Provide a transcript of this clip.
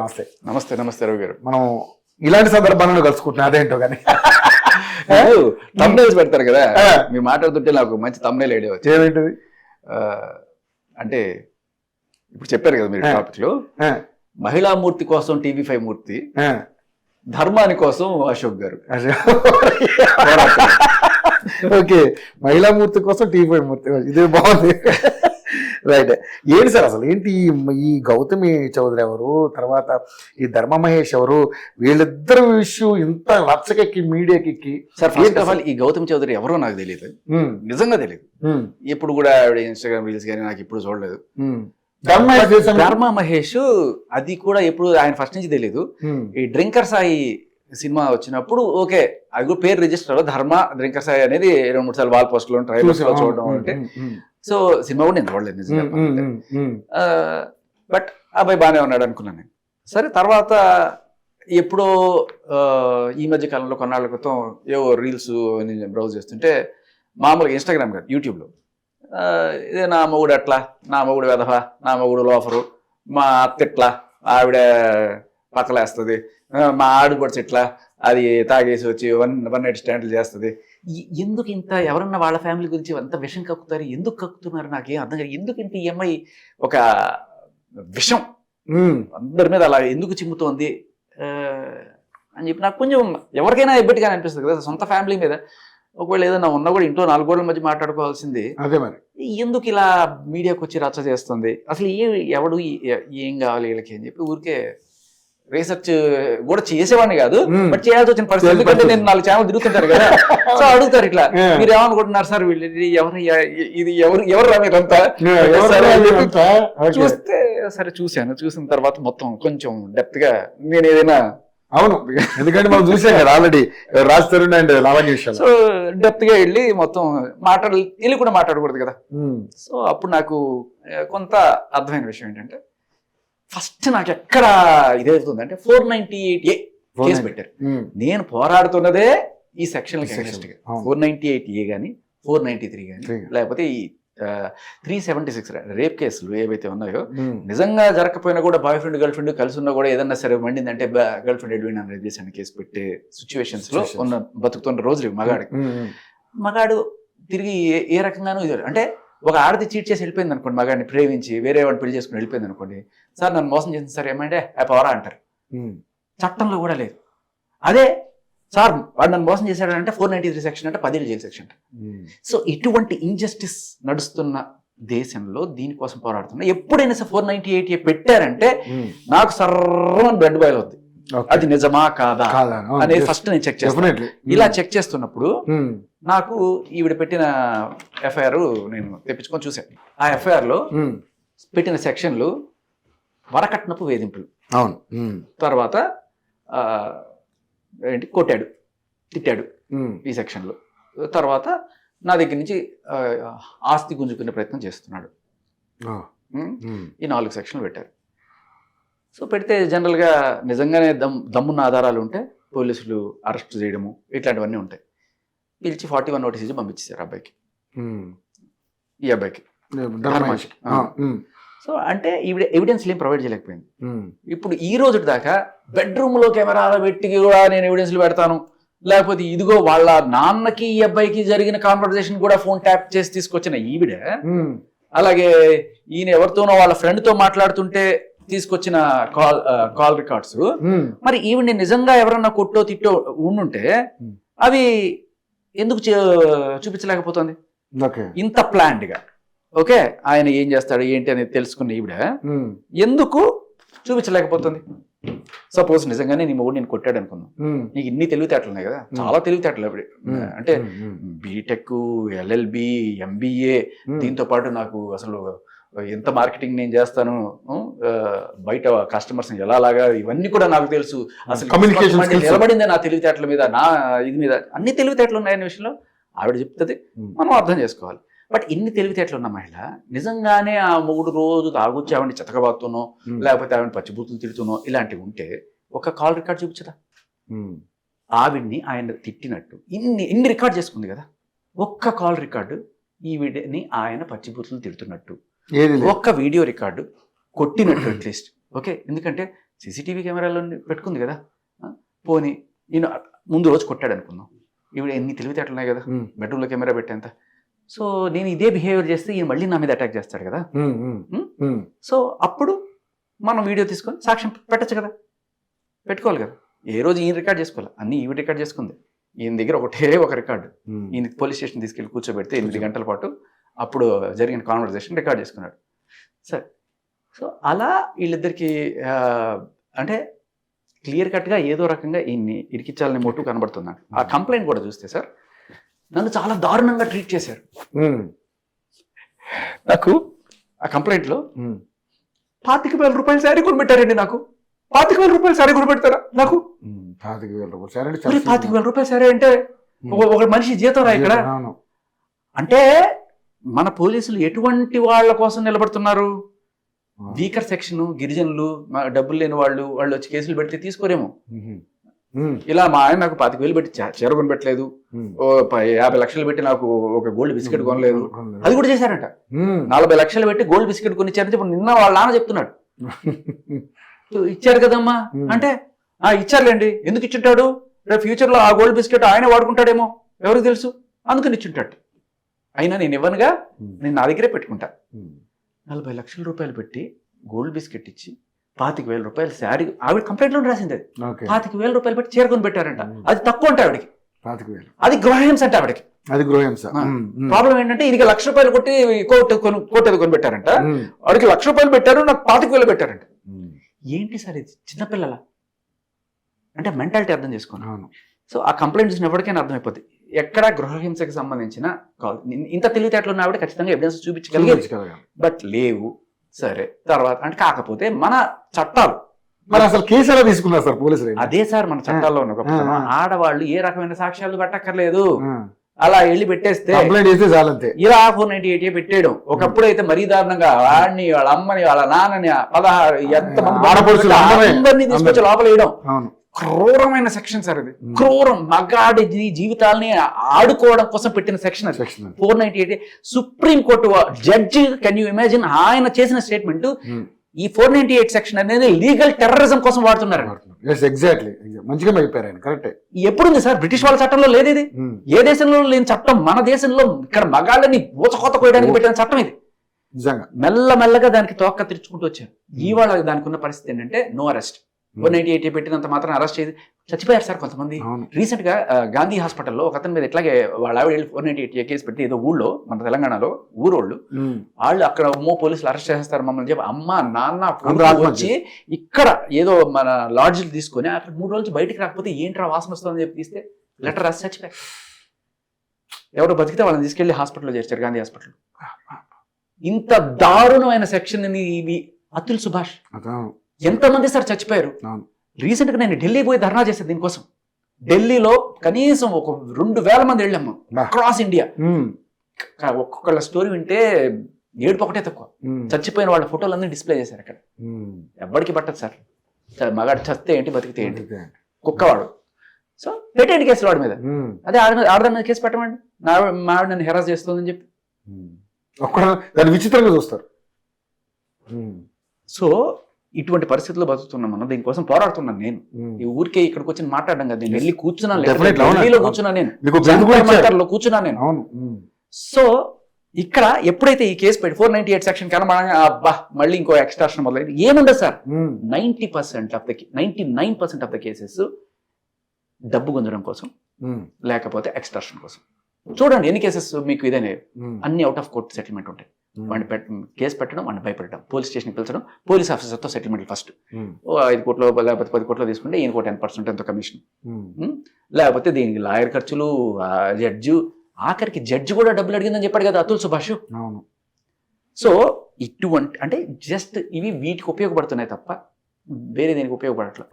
నమస్తే. నమస్తే నమస్తే రవి గారు. మనం ఇలాంటి సందర్భాలను కలుసుకుంటున్నాం, అదేంటో కానీ తమ్నైల్స్ పెడతారు కదా, మీరు మాట్లాడుతుంటే నాకు మంచి తమ్నైల్ ఐడియా వచ్చింది. ఏమిటది? అంటే ఇప్పుడు చెప్పారు కదా మీరు టాపిక్ లో, మహిళామూర్తి కోసం TV5 మూర్తి, ధర్మాని కోసం అశోక్ గారు. ఓకే, మహిళామూర్తి కోసం TV5 మూర్తి, ఇదే బాగుంది. రైట్. ఏంటి సార్ అసలు ఏంటి ఈ గౌతమి చౌదరి ఎవరు, తర్వాత ఈ ధర్మ మహేష్ ఎవరు, వీళ్ళిద్దరు విషయం ఇంత రచ్చకెక్కి మీడియాకి? సార్ ఫస్ట్ ఆఫ్ ఆల్ ఈ గౌతమి చౌదరి ఎవరో నాకు తెలియదు, నిజంగా తెలియదు. ఇప్పుడు కూడా ఆవిడ ఇన్స్టాగ్రామ్ రీల్స్ కానీ నాకు ఇప్పుడు చూడలేదు. ధర్మ మహేష్ అది కూడా ఎప్పుడు ఆయన ఫస్ట్ నుంచి తెలియదు. ఈ డ్రింకర్ సాయి సినిమా వచ్చినప్పుడు ఓకే, అది కూడా పేరు రిజిస్టర్ ధర్మ డ్రింకర్ సాయి అనేది 2-3 సార్లు వాల్ పోస్ట్ లో ట్రైలర్స్ లో చూడడం అంటే. సో సినిమా కూడా నేను చూడలేదు నిజంగా. బట్ అబ్బాయి బాగానే ఉన్నాడు అనుకున్నాను నేను. సరే తర్వాత ఎప్పుడో ఈ మధ్య కాలంలో కొన్నాళ్ళ క్రితం ఏవో రీల్స్ నేను బ్రౌజ్ చేస్తుంటే మామూలుగా ఇన్స్టాగ్రామ్ కాదు యూట్యూబ్లో ఇదే నా మొగుడు అట్లా, నా మొగుడు వెధవ, నా మొగుడు లోఫరు, మా అత్త ఇట్లా, ఆవిడ పక్కలేస్తుంది, మా ఆడుబడిచి ఇట్లా, అది తాగేసి వచ్చి వన్ నైట్ స్టాండ్లు చేస్తుంది. ఎందుకు ఇంత ఎవరన్నా వాళ్ళ ఫ్యామిలీ గురించి అంత విషం కక్కుతారు, ఎందుకు కక్కుతున్నారు నాకేం అర్థం కాదు. ఎందుకు ఇంత ఈ అమ్మాయి ఒక విషం అందరి మీద అలా ఎందుకు చిమ్ముతోంది అని చెప్పి నాకు కొంచెం ఎవరికైనా ఇబ్బటిగానే అనిపిస్తుంది కదా. సొంత ఫ్యామిలీ మీద ఒకవేళ ఏదైనా ఉన్నా కూడా ఇంట్లో 4 గోడల మధ్య మాట్లాడుకోవాల్సింది అదే మరి ఎందుకు ఇలా మీడియాకి వచ్చి రచ్చ చేస్తుంది, అసలు ఎవడు ఏం కావాలి వీళ్ళకి అని చెప్పి ఊరికే రీసెర్చ్ కూడా చేసేవాడిని కాదు, బట్ చేయాల్సి వచ్చిన పరిస్థితి. ఎందుకంటే నేను 4 ఛానల్ తిరుగుతుంటారు కదా, సో అడుగుతారు ఇట్లా మీరు ఏమనుకుంటున్నారు సార్, వీళ్ళు ఎవరు ఇది ఎవరు రా మీరంతా చూస్తే. సరే చూసిన తర్వాత మొత్తం కొంచెం డెప్త్ గా నేను ఏదైనా అవును, ఎందుకంటే మనం చూసాం కదా ఆల్రెడీ రాస్తారు అండ్ లావణ్య విషయాలు. సో డెప్త్ గా వెళ్ళి మొత్తం వెళ్ళి కూడా మాట్లాడకూడదు కదా. సో అప్పుడు నాకు కొంత అర్థమైన విషయం ఏంటంటే, ఫస్ట్ నాకు ఎక్కడ ఇదవుతుంది అంటే 498A కేసు పెట్టారు. నేను పోరాడుతున్నదే ఈ సెక్షన్ 498A కానీ 493 కానీ లేకపోతే ఈ 376 రేప్ కేసులు ఏవైతే ఉన్నాయో, నిజంగా జరగకపోయినా కూడా బాయ్ ఫ్రెండ్ గర్ల్ ఫ్రెండ్ కలిసి ఉన్నా కూడా ఏదన్నా సరే మండిందంటే గర్ల్ ఫ్రెండ్ ఎడ్విన్ అని రేప్ చేసిన కేసు పెట్టే సిచ్యువేషన్స్ లో ఉన్న బతుకుతున్న రోజులు మగాడు తిరిగి ఏ రకంగానూ ఇది అంటే ఒక ఆడది చీట్ చేసి వెళ్ళిపోయింది అనుకోండి, మగాడిని ప్రేమించి వేరే వాడిని పెళ్లి చేసుకుని వెళ్ళిపోయింది అనుకోండి, సార్ నన్ను మోసం చేసింది సార్ ఏమంటే పోరా అంటారు. చట్టంలో కూడా లేదు. అదే సార్ వాడు నన్ను మోసం చేశాడంటే 493 సెక్షన్ అంటే 10 ఏళ్ళు జైలు సెక్షన్. సో ఇటువంటి ఇంజస్టిస్ నడుస్తున్న దేశంలో దీనికోసం పోరాడుతున్నా. ఎప్పుడైనా సార్ 498A పెట్టారంటే నాకు సర్వం బ్లడ్ బాయిల్ అవుద్ది, అది నిజమా కాదా అనేది ఫస్ట్ నేను చెక్ చేస్తాను. ఇలా చెక్ చేస్తున్నప్పుడు నాకు ఈవిడ పెట్టిన FIR నేను తెప్పించుకొని చూశాను. ఆ FIR లో పెట్టిన సెక్షన్లు వరకట్నపు వేధింపులు, తర్వాత ఏంటి కొట్టాడు తిట్టాడు ఈ సెక్షన్లో, తర్వాత నా దగ్గర నుంచి ఆస్తి గుంజుకునే ప్రయత్నం చేస్తున్నాడు, ఈ 4 సెక్షన్లు పెట్టారు. సో పెడితే జనరల్గా నిజంగానే దమ్మున్న ఆధారాలు ఉంటే పోలీసులు అరెస్ట్ చేయడము ఇట్లాంటివన్నీ ఉంటాయి. పిలిచి 41 నోటీస్ ఇచ్చి పంపించేశారు అబ్బాయికి, ఈ అబ్బాయికి. సో అంటే ఈవిడ ఎవిడెన్స్ ఏం ప్రొవైడ్ చేయలేకపోయింది. ఇప్పుడు ఈ రోజు దాకా బెడ్రూమ్ లో కెమెరాలు పెట్టి కూడా నేను ఎవిడెన్స్లు పెడతాను, లేకపోతే ఇదిగో వాళ్ళ నాన్నకి ఈ అబ్బాయికి జరిగిన కాన్వర్సేషన్ కూడా ఫోన్ ట్యాప్ చేసి తీసుకొచ్చిన ఈవిడ, అలాగే ఈయన ఎవరితోనో వాళ్ళ ఫ్రెండ్ తో మాట్లాడుతుంటే తీసుకొచ్చిన కాల్ రికార్డ్స్, మరి ఈవిడ్ని నిజంగా ఎవరన్నా కొట్టో తిట్టో ఉండుంటే అవి ఎందుకు చూపించలేకపోతుంది ఇంత ప్లాన్డ్ గా? ఓకే, ఆయన ఏం చేస్తాడు ఏంటి అనేది తెలుసుకున్న ఈవిడ ఎందుకు చూపించలేకపోతుంది? సపోజ్ నిజంగానే నీ మొగుడు నేను కొట్టాడు అనుకుందాం, నీకు ఇన్ని తెలివితేటలు ఉన్నాయి కదా, చాలా తెలివితేటలు అప్పుడు అంటే బీటెక్, LLB, MBA, దీంతో పాటు నాకు అసలు ఎంత మార్కెటింగ్ నేను చేస్తాను, బయట కస్టమర్స్ ఎలాగా ఇవన్నీ కూడా నాకు తెలుసు, అసలు నిలబడిందే నా తెలివితేటల మీద, నా ఇది మీద అన్ని తెలివితేటలు ఉన్నాయనే విషయంలో ఆవిడ చెప్తుంది, మనం అర్థం చేసుకోవాలి. బట్ ఇన్ని తెలివితేటలు ఉన్న మహిళ నిజంగానే ఆ మొగుడు రోజు తాగొచ్చి ఆవిడని చితకబాతునో లేకపోతే ఆవిడని పచ్చిబూతులు తిడుతునో ఇలాంటివి ఉంటే ఒక కాల్ రికార్డ్ చూపించదా? ఆవిడ్ని ఆయన తిట్టినట్టు ఇన్ని రికార్డ్ చేసుకుంది కదా, ఒక్క కాల్ రికార్డు ఈవిడని ఆయన పచ్చిబూతులు తిడుతున్నట్టు, ఒక్క వీడియో రికార్డు కొట్టినట్టు అట్లీస్ట్. ఓకే, ఎందుకంటే సీసీటీవీ కెమెరాలో పెట్టుకుంది కదా, పోనీ ఈయన ముందు రోజు కొట్టాడు అనుకుందాం, ఇవి ఎన్ని తెలివితేటలు ఉన్నాయి కదా, బెడ్రూమ్లో కెమెరా పెట్టేంత. సో నేను ఇదే బిహేవియర్ చేస్తే ఈయన మళ్ళీ నా మీద అటాక్ చేస్తాడు కదా. సో అప్పుడు మనం వీడియో తీసుకొని సాక్ష్యం పెట్టచ్చు కదా, పెట్టుకోవాలి కదా. ఏ రోజు ఈయన రికార్డ్ చేసుకోవాలి, అన్ని ఈవి రికార్డ్ చేసుకుంది. ఈయన దగ్గర ఒక రికార్డు, ఈయన పోలీస్ స్టేషన్ తీసుకెళ్ళి కూర్చోబెడితే 8 గంటల పాటు అప్పుడు జరిగిన కాన్వర్జేషన్ రికార్డ్ చేసుకున్నాడు. సరే, సో అలా వీళ్ళిద్దరికి అంటే క్లియర్ కట్గా ఏదో రకంగా ఈయన్ని ఇరికించాలని మోటు కనబడుతున్నాడు. ఆ కంప్లైంట్ కూడా చూస్తే సార్ నన్ను చాలా దారుణంగా ట్రీట్ చేశారు. నాకు ఆ కంప్లైంట్లో 25,000 రూపాయలు శారీ కొనిపెట్టారండి. నాకు 25,000 రూపాయలు శారీ కొనిపెడతారా నాకు? 25,000 రూపాయలు శారీ అంటే ఒక మనిషి జీతం రా ఇక్కడ. అంటే మన పోలీసులు ఎటువంటి వాళ్ళ కోసం నిలబడుతున్నారు? వీకర్ సెక్షన్, గిరిజనులు, డబ్బులు లేని వాళ్ళు వచ్చి కేసులు పెడితే తీసుకోరేమో. ఇలా మా ఆయన నాకు 25,000 పెట్టి చీర కొనిపెట్టలేదు, 50 లక్షలు పెట్టి నాకు ఒక గోల్డ్ బిస్కెట్ కొనలేదు, అది కూడా చేశారంట. 40 లక్షలు పెట్టి గోల్డ్ బిస్కెట్ కొనిచ్చారంటే ఇప్పుడు నిన్న వాళ్ళ నాన్న చెప్తున్నాడు ఇచ్చారు కదమ్మా అంటే, ఇచ్చారులేండి, ఎందుకు ఇచ్చుంటాడు, రేపు ఫ్యూచర్ లో ఆ గోల్డ్ బిస్కెట్ ఆయన వాడుకుంటాడేమో, ఎవరికి తెలుసు, అందుకని ఇచ్చుంటాడు. అయినా నేను ఇవ్వనుగా, నేను నా దగ్గరే పెట్టుకుంటా. 40 లక్షల రూపాయలు పెట్టి గోల్డ్ బిస్కెట్ ఇచ్చి 25,000 రూపాయలు శారీ, ఆవిడ కంప్లైంట్ లో రాసింది అది. 25,000 రూపాయలు పెట్టి చేరుకొని పెట్టారంట. అది తక్కువ అంటే ఆవిడకి, అది గృహహింస అంటే ఆవిడకి. అది గృహహింస. ప్రాబ్లం ఏంటంటే ఇది 1,00,000 రూపాయలు కొట్టి కోట్ అది కొనిపెట్టారంట, వాడికి 1,00,000 రూపాయలు పెట్టారు, నాకు 25,000 పెట్టారంట. ఏంటి సార్ ఇది, చిన్నపిల్లల అంటే మెంటాలిటీ అర్థం చేసుకోండి. సో ఆ కంప్లైంట్ చూసిన ఎవరికైనా అర్థమైపోద్ది ఎక్కడ గృహహింసకి సంబంధించిన కాదు. ఇంత తెలివితేటలు ఉన్న ఆవిడ ఖచ్చితంగా ఎవిడెన్స్ చూపించగలిగేది, బట్ లేవు. సరే, తర్వాత అంటే కాకపోతే మన చట్టాలు మరి అసలు కేసు ఎలా తీసుకున్నారు సార్ పోలీసులు? అదే సార్ మన చట్టాల్లో ఉన్న గొప్పతనం. ఆడవాళ్ళు ఏ రకమైన సాక్ష్యాలు పెట్టక్కర్లేదు, అలా వెళ్ళి పెట్టేస్తే ఇలా 498 పెట్టేయడం. ఒకప్పుడు అయితే మరీ దారుణంగా వాడిని, వాళ్ళ అమ్మని, వాళ్ళ నాన్నని 16 ఎంతమంది అందరినీ తీసుకొచ్చి లోపల వేయడం. క్రూరమైన సెక్షన్ సార్ అది. క్రూరం, మగాడి జీవితాలని ఆడుకోవడం కోసం పెట్టిన సెక్షన్ అది 498. Supreme court judge, can you imagine, ఆయన చేసిన స్టేట్మెంట్ ఈ 498 సెక్షన్ అనేది లీగల్ టెర్రరిజం కోసం వాడుతున్నారు. ఎప్పుడుంది సార్? బ్రిటిష్ వాళ్ళ చట్టంలో లేదు ఇది. ఏ దేశంలో లేని చట్టం మన దేశంలో, ఇక్కడ మగాళ్ళని ఊచకోత కోయడానికి పెట్టిన చట్టం ఇది. మెల్లమెల్లగా దానికి తోక్క తెరుచుకుంటూ వచ్చారు. ఇవాళ దానికి ఉన్న పరిస్థితి ఏంటంటే నో అరెస్ట్. 498 పెట్టినంత మాత్రం అరెస్ట్ చేసి చచ్చిపోయారు సార్ కొంతమంది. రీసెంట్ గా గాంధీ హాస్పిటల్లో ఒక అతని మీద ఇట్లాగే వాళ్ళ ఆవిడ 498 కేసు పెట్టి ఏదో ఊళ్ళో, మన తెలంగాణలో ఊరోళ్ళు వాళ్ళు అక్కడ పోలీసులు అరెస్ట్ చేస్తారు మమ్మల్ని చెప్పి అమ్మ నాన్న వచ్చి ఇక్కడ ఏదో మన లాడ్జ్లు తీసుకొని అక్కడ 3 రోజులు బయటికి రాకపోతే ఏంట్రా వాసన వస్తుందని చెప్పి తీస్తే లెటర్ రాసి చచ్చిపోయారు. ఎవరో బతికితే వాళ్ళని తీసుకెళ్లి హాస్పిటల్లో చేర్చారు, గాంధీ హాస్పిటల్. ఇంత దారుణమైన సెక్షన్ ఇవి. అతుల్ సుభాష్ ఎంతమంది సార్ చచ్చిపోయారు. రీసెంట్ గా నేను ఢిల్లీ పోయి ధర్నా చేశాను దీనికోసం. ఢిల్లీలో కనీసం ఒక 2,000 మంది వెళ్ళాము అక్రాస్ ఇండియా. ఒక్కొక్కళ్ళ స్టోరీ వింటే ఏడుపు ఒకటే తక్కువ. చచ్చిపోయిన వాళ్ళ ఫోటోలన్నీ డిస్ప్లే చేశారు అక్కడ. ఎవ్వడికి పట్టదు సార్, మగాడు చస్తే ఏంటి బతికితే ఏంటి, కుక్కవాడు. సో పెట్టేంటి కేసులు వాడి మీద. అదే ఆడదాని మీద కేసు పెట్టమండి, మా ఆవిడ నన్ను హెరాస్ చేస్తుందని చెప్పి దాన్ని విచిత్రంగా చూస్తారు. సో ఇటువంటి పరిస్థితుల్లో బతుకుతున్నాం మనం. దీనికోసం పోరాడుతున్నాను నేను. ఈ ఊరికే ఇక్కడికి వచ్చి మాట్లాడడం కదా, నేను వెళ్ళి కూర్చున్నాను, ఢిల్లీలో కూర్చున్నాను, నేను కూర్చున్నాను నేను. సో ఇక్కడ ఎప్పుడైతే ఈ కేసు పెట్టి 498 సెక్షన్ కనబడగా అబ్బా మళ్ళీ ఇంకో ఎక్స్ట్రాక్షన్ మొదలైంది. ఏముండదు సార్, 99% ఆఫ్ ద కేసెస్ డబ్బు గుంజడం కోసం, లేకపోతే ఎక్స్ట్రాక్షన్ కోసం. చూడండి ఎన్ని కేసెస్ మీకు ఇదేనే, అన్ని అవుట్ ఆఫ్ కోర్ట్ సెటిల్మెంట్ ఉంటాయి. వాడిని కేసు పెట్టడం, వాడిని భయపెట్టడం, పోలీస్ స్టేషన్కి పిలిచడం, పోలీస్ ఆఫీసర్తో సెటిల్మెంట్ ఫస్ట్ 5 కోట్లు లేకపోతే 10 కోట్లు తీసుకుంటే ఈయనకు 10% ఎంతో కమిషన్, లేకపోతే దీనికి లాయర్ ఖర్చులు, జడ్జి, ఆఖరికి జడ్జి కూడా డబ్బులు అడిగిందని చెప్పాడు కదా అతుల్ సుభాష్. సో ఇటువంటి అంటే జస్ట్ ఇవి వీటికి ఉపయోగపడుతున్నాయి తప్ప వేరే దేనికి ఉపయోగపడట్లేదు.